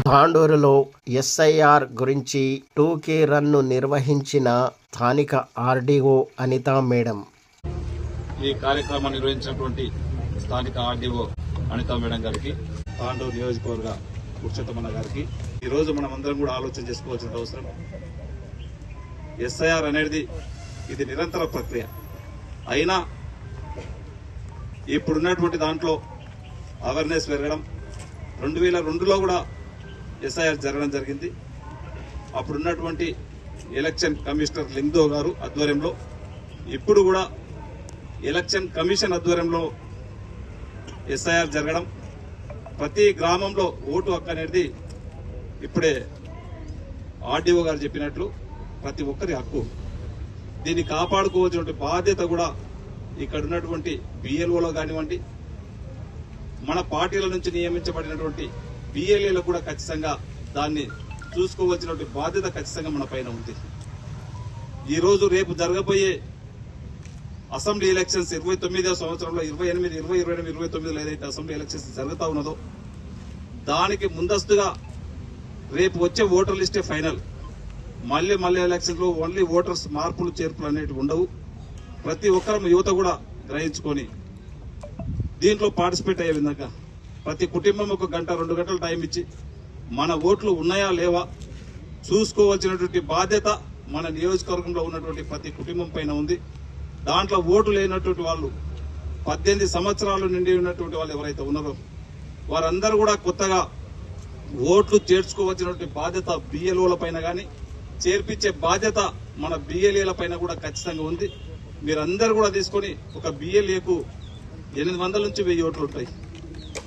తాండూరులో SIR గురించి 2K run నిర్వహించిన స్థానిక ఆర్డీఓ అనితా మేడం. ఈ కార్యక్రమాన్ని నిర్వహించినటువంటి స్థానిక ఆర్డీఓ అనితా మేడం గారికి, తాండూరు నియోజకవర్గ పురుషోత్తమన్న గారికి, ఈరోజు మనం అందరం కూడా ఆలోచన చేసుకోవాల్సిన అవసరం. ఎస్ఐఆర్ అనేది ఇది నిరంతర ప్రక్రియ అయినా ఇప్పుడున్నటువంటి దాంట్లో అవేర్నెస్ పెరగడం, 2002లో కూడా ఎస్ఐఆర్ జరగడం జరిగింది. అప్పుడున్నటువంటి ఎలక్షన్ కమిషనర్ లింగ్దో గారు ఆధ్వర్యంలో, ఇప్పుడు కూడా ఎలక్షన్ కమిషన్ ఆధ్వర్యంలో ఎస్ఐఆర్ జరగడం, ప్రతి గ్రామంలో ఓటు హక్కు అనేది ఇప్పుడే ఆర్డీఓ గారు చెప్పినట్లు ప్రతి ఒక్కరి హక్కు. దీన్ని కాపాడుకోవాల్సిన బాధ్యత కూడా ఇక్కడ ఉన్నటువంటి బిఎల్ఓలో కానివ్వండి, మన పార్టీల నుంచి నియమించబడినటువంటి బిఎల్ఏలకు కూడా ఖచ్చితంగా దాన్ని చూసుకోవాల్సినటువంటి బాధ్యత ఖచ్చితంగా మన పైన ఉంది. ఈరోజు రేపు జరగబోయే అసెంబ్లీ ఎలక్షన్స్ 29వ సంవత్సరంలో 28, 28, 29లో ఏదైతే అసెంబ్లీ ఎలక్షన్స్ జరుగుతూ ఉన్నదో దానికి ముందస్తుగా రేపు వచ్చే ఓటర్ లిస్టే ఫైనల్. మళ్ళీ ఎలక్షన్లో ఓన్లీ ఓటర్స్ మార్పులు చేర్పులు అనేవి ఉండవు. ప్రతి ఒక్కరు యువత కూడా గ్రహించుకొని దీంట్లో పార్టిసిపేట్ అయ్యే విధంగా ప్రతి కుటుంబం 1 గంట 2 గంటలు టైం ఇచ్చి మన ఓట్లు ఉన్నాయా లేవా చూసుకోవాల్సినటువంటి బాధ్యత మన నియోజకవర్గంలో ఉన్నటువంటి ప్రతి కుటుంబం పైన ఉంది. దాంట్లో ఓటు లేనటువంటి వాళ్ళు 18 సంవత్సరాలు నిండి ఉన్నటువంటి వాళ్ళు ఎవరైతే ఉన్నారో వారందరూ కూడా కొత్తగా ఓట్లు చేర్చుకోవాల్సినటువంటి బాధ్యత బిఎల్ఓల పైన కానీ, చేర్పించే బాధ్యత మన బిఎల్ఏల పైన కూడా ఖచ్చితంగా ఉంది. మీరందరూ కూడా తీసుకొని ఒక బిఎల్ఏకు 800 నుంచి 1000 ఓట్లు ఉంటాయి.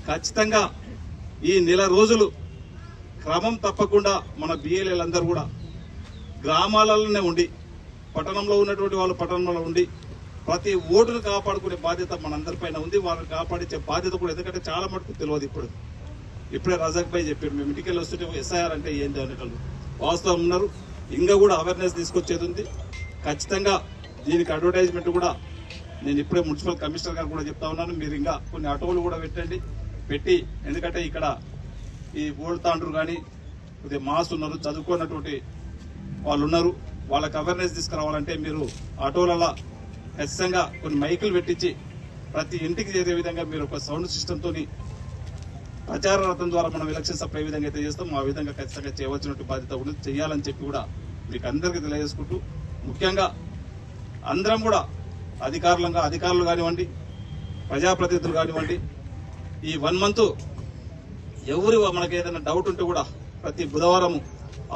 ఖచ్చితంగా ఈ నెల రోజులు క్రమం తప్పకుండా మన బిఎల్ఏలందరూ కూడా గ్రామాలలోనే ఉండి, పట్టణంలో ఉన్నటువంటి వాళ్ళు పట్టణంలో ఉండి ప్రతి ఓటును కాపాడుకునే బాధ్యత మనందరిపైన ఉంది. వాళ్ళని కాపాడించే బాధ్యత కూడా, ఎందుకంటే చాలా మటుకు తెలియదు. ఇప్పుడే రజాక్ భాయ్ చెప్పారు, మేము ఇంటికి వస్తుంటే ఎస్ఐఆర్ అంటే ఏంటి అనేటప్పుడు వాస్తవం ఉన్నారు. ఇంకా కూడా అవేర్నెస్ తీసుకొచ్చేది ఉంది. ఖచ్చితంగా దీనికి అడ్వర్టైజ్మెంట్ కూడా నేను ఇప్పుడే మున్సిపల్ కమిషనర్ గారు కూడా చెప్తా ఉన్నాను. మీరు ఇంకా కొన్ని ఆటోలు కూడా పెట్టి, ఎందుకంటే ఇక్కడ ఈ ఓల్డ్ తాండ్రు కానీ కొద్దిగా మాస్ ఉన్నారు, చదువుకున్నటువంటి వాళ్ళు ఉన్నారు, వాళ్ళకి అవేర్నెస్ తీసుకురావాలంటే మీరు ఆటోలలో ఖచ్చితంగా కొన్ని మైకులు పెట్టించి ప్రతి ఇంటికి చేరే విధంగా మీరు ఒక సౌండ్ సిస్టంతో ప్రచార రథం ద్వారా మనం ఎలక్షన్స్ అప్పుడు ఏ విధంగా అయితే చేస్తాం ఆ విధంగా ఖచ్చితంగా చేయవలసినటువంటి బాధ్యత కూడా చేయాలని చెప్పి కూడా మీకు అందరికీ తెలియజేసుకుంటూ, ముఖ్యంగా అందరం కూడా అధికారులు కానివ్వండి, ప్రజాప్రతినిధులు కానివ్వండి, ఈ 1 మంత్ ఎవరు మనకి ఏదైనా డౌట్ ఉంటే కూడా ప్రతి బుధవారం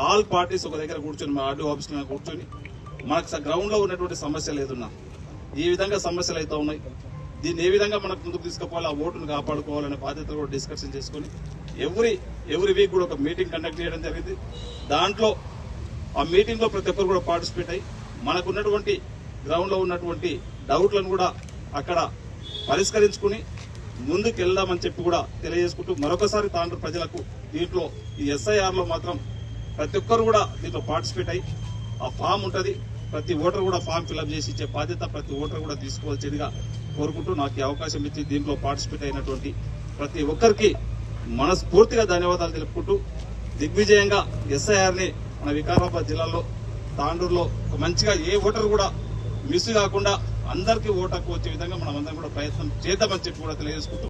ఆల్ పార్టీస్ ఒక దగ్గర కూర్చొని, మా ఆర్డీఓ ఆఫీస్లో కూర్చొని మనకు గ్రౌండ్లో ఉన్నటువంటి సమస్యలు ఏదున్నా ఈ విధంగా సమస్యలు అయితే ఉన్నాయి, దీన్ని ఏ విధంగా మనకు ముందుకు తీసుకుపోవాలి, ఆ ఓటును కాపాడుకోవాలనే బాధ్యత కూడా డిస్కషన్ చేసుకొని ఎవ్రీ వీక్ కూడా ఒక మీటింగ్ కండక్ట్ చేయడం జరిగింది. దాంట్లో ఆ మీటింగ్లో ప్రతి ఒక్కరు కూడా పార్టిసిపేట్ అయ్యి మనకున్నటువంటి గ్రౌండ్లో ఉన్నటువంటి డౌట్లను కూడా అక్కడ పరిష్కరించుకుని ముందుకు వెళ్దామని చెప్పి కూడా తెలియజేసుకుంటూ, మరొకసారి తాండూరు ప్రజలకు దీంట్లో ఈ ఎస్ఐఆర్లో మాత్రం ప్రతి ఒక్కరు కూడా దీంట్లో పార్టిసిపేట్ అయ్యి ఆ ఫామ్ ఉంటుంది, ప్రతి ఓటర్ కూడా ఫామ్ ఫిల్అప్ చేసి ఇచ్చే బాధ్యత ప్రతి ఓటర్ కూడా తీసుకోవాల్సిందిగా కోరుకుంటూ, నాకు ఈ అవకాశం ఇచ్చి దీంట్లో పార్టిసిపేట్ అయినటువంటి ప్రతి ఒక్కరికి మనస్ఫూర్తిగా ధన్యవాదాలు తెలుపుకుంటూ, దిగ్విజయంగా ఎస్ఐఆర్ని మన వికారాబాద్ జిల్లాలో తాండూరులో మంచిగా ఏ ఓటర్ కూడా మిస్ కాకుండా అందరికీ ఓటు హక్కు వచ్చే విధంగా మనం అందరం కూడా ప్రయత్నం చేద్దామని చెప్పి కూడా తెలియజేసుకుంటూ